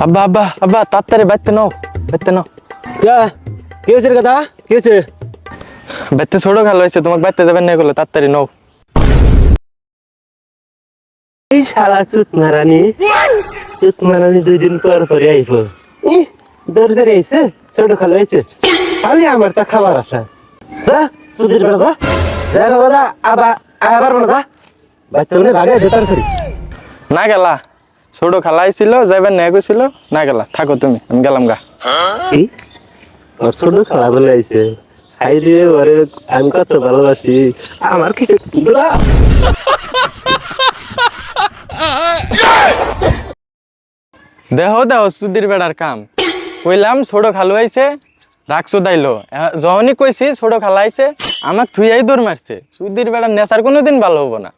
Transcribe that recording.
আব্বা আব্বা আব্বা তাড়াতাড়ি বাইতে নাও কি হয়েছে রে কথা কি হয়েছে? বাইতে ছোট খাল হয়েছে, তোমাকে বাইতে যাবেন না এগুলো, তাড়াতাড়ি নাও। এই শালা চুত মারানি 2 দিন পর পরে আইব। দৌড় ধরে আইছে, ছোট খালো আইছে, খালি আমার তা খাবার আসা। যা সুধীর বেড়া যা, যা বাবা যা, আবার বলো যা, বাচ্চা মনে ভাগে যেতার করি। না গেলা, ছোট খালা আইছিল, যাইবেন না কইছিল, না গেলা, থাকো তুমি, আমি গেলাম গা। কি ওর ছোট খালা বলে আইছে? হাই রে ওরে আমি কত ভালোবাসি, আমার কিছু না। দেহ দেহ সুধীর বেড়ার কাম, কইলাম ছোট খালু আইছে, রাখছো দাইলো, যখনই কইছি ছোট খালা আইছে, আমাক থুইয়াই দৌড় মারছে। সুধীর বেড়ার নেশার কোনোদিন ভালো হবো না।